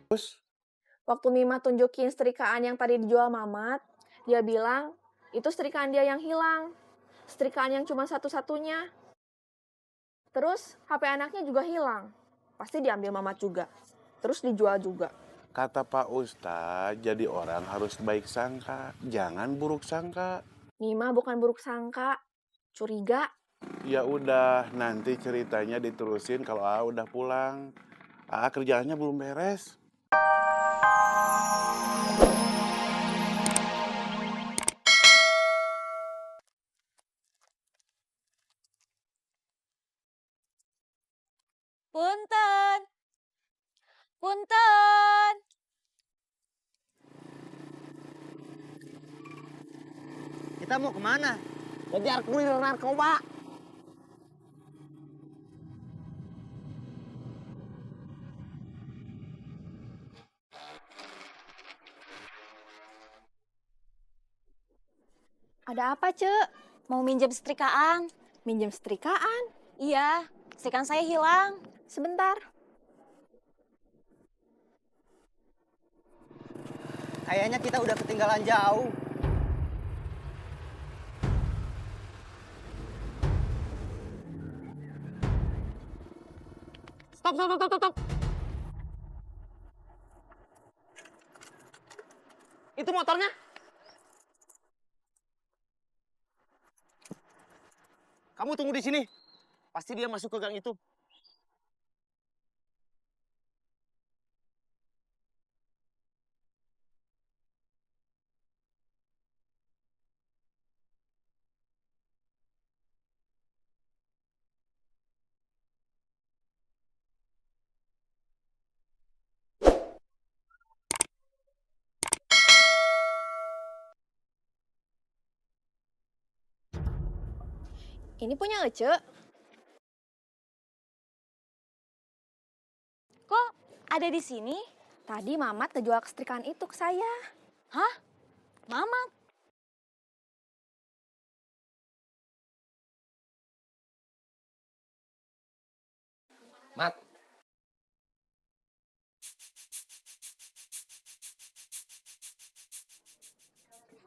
Terus, Waktu Mima tunjukin setrikaan yang tadi dijual Mamat, dia bilang, itu setrikaan dia yang hilang. Setrikaan yang cuma satu-satunya. Terus, HP anaknya juga hilang. Pasti diambil Mamat juga. Terus dijual juga. kata Pak Ustadz, jadi orang harus baik sangka, jangan buruk sangka. Mima bukan buruk sangka, curiga. Ya udah, nanti ceritanya diterusin kalau A udah pulang. A kerjaannya belum beres. Punten, punten. Kita mau kemana? Ngejar kurir narkoba. Ada apa, Cek? Mau minjem setrikaan? Minjem setrikaan? Iya, setrikaan saya hilang. Sebentar. Kayaknya kita udah ketinggalan jauh. Stop, stop, stop, stop, stop. Itu motornya. Kamu tunggu di sini. Pasti dia masuk ke gang itu. Ini punya Ece? Kok ada di sini? Tadi Mamat ngejual setrikaan itu ke saya. Hah? Mama? Mat,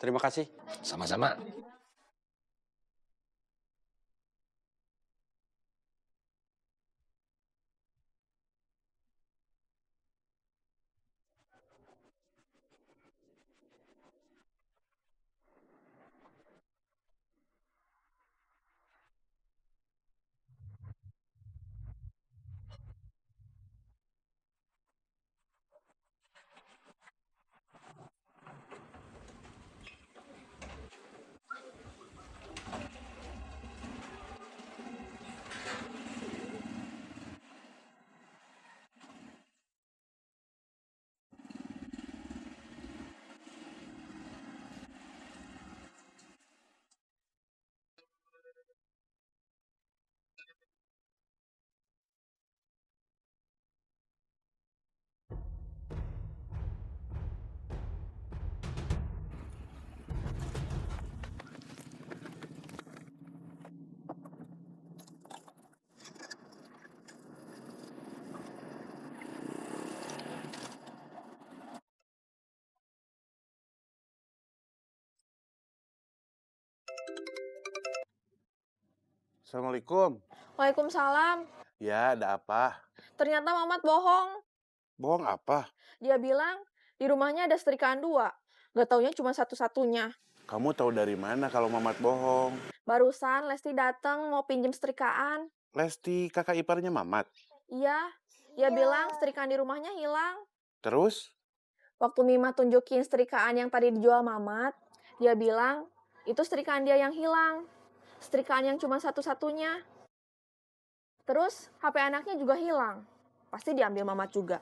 Terima kasih. sama-sama. Assalamualaikum. Waalaikumsalam. Ya, ada apa? Ternyata Mamat bohong. Bohong apa? Dia bilang, di rumahnya ada setrikaan dua. Gak taunya cuma satu-satunya. Kamu tahu dari mana kalau Mamat bohong? Barusan Lesti datang mau pinjem setrikaan. Lesti kakak iparnya Mamat. Iya, dia bilang setrikaan di rumahnya hilang. Terus, Waktu Mima tunjukin setrikaan yang tadi dijual Mamat, dia bilang, itu setrikaan dia yang hilang. Setrikaan yang cuma satu-satunya. Terus, HP anaknya juga hilang. Pasti diambil Mamat juga.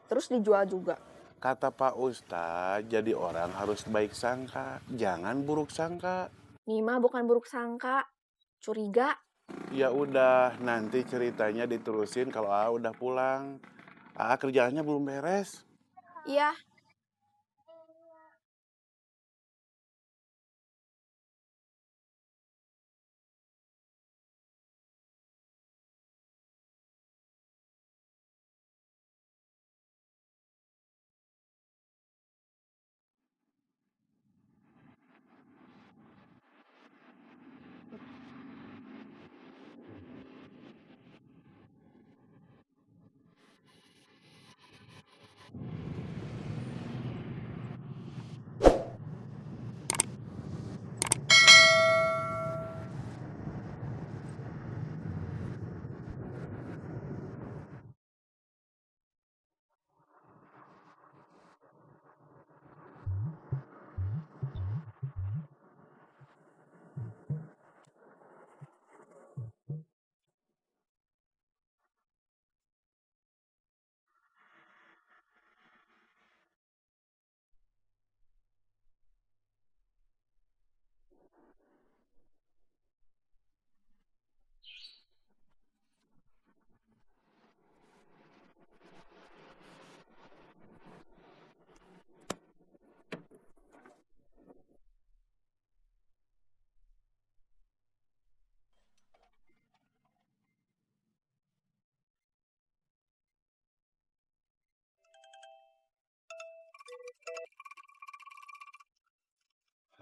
Terus dijual juga. kata Pak Ustadz, jadi orang harus baik sangka, jangan buruk sangka. Mima bukan buruk sangka, curiga. Ya udah, nanti ceritanya diterusin kalau A udah pulang. A kerjaannya belum beres. Iya,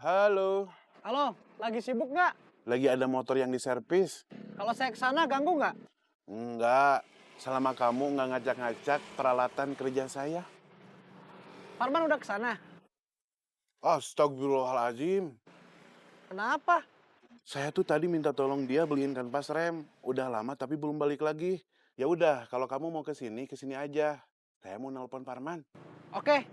Halo, Halo, lagi sibuk nggak? lagi ada motor yang diservis? Kalau saya kesana ganggu nggak? Enggak, selama kamu nggak ngacak-ngacak peralatan kerja saya. Parman udah kesana. Astagfirullahaladzim. Kenapa? Saya tuh tadi minta tolong dia beliin kanvas rem. Udah lama tapi belum balik lagi. Ya udah, kalau kamu mau ke sini aja. Saya mau nelpon Parman. Oke.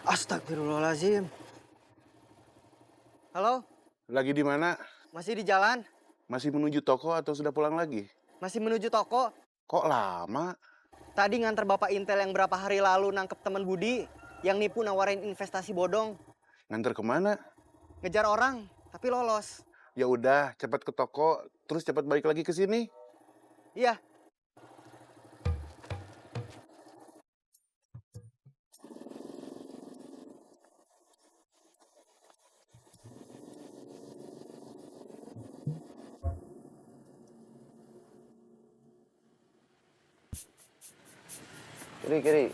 Astagfirullahaladzim. Halo, Lagi di mana? masih di jalan? Masih menuju toko atau sudah pulang lagi? Masih menuju toko? Kok lama? Tadi nganter Bapak Intel yang berapa hari lalu nangkep teman Budi yang nipu nawarin investasi bodong. Nganter kemana? Ngejar orang, tapi lolos. Ya udah, cepat ke toko, terus cepat balik lagi ke sini. Iya. Kiri, kiri.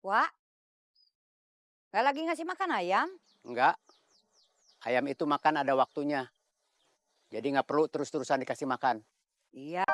Wak, nggak lagi ngasih makan ayam? Enggak, ayam itu makan ada waktunya. Jadi nggak perlu terus-terusan dikasih makan. Iya.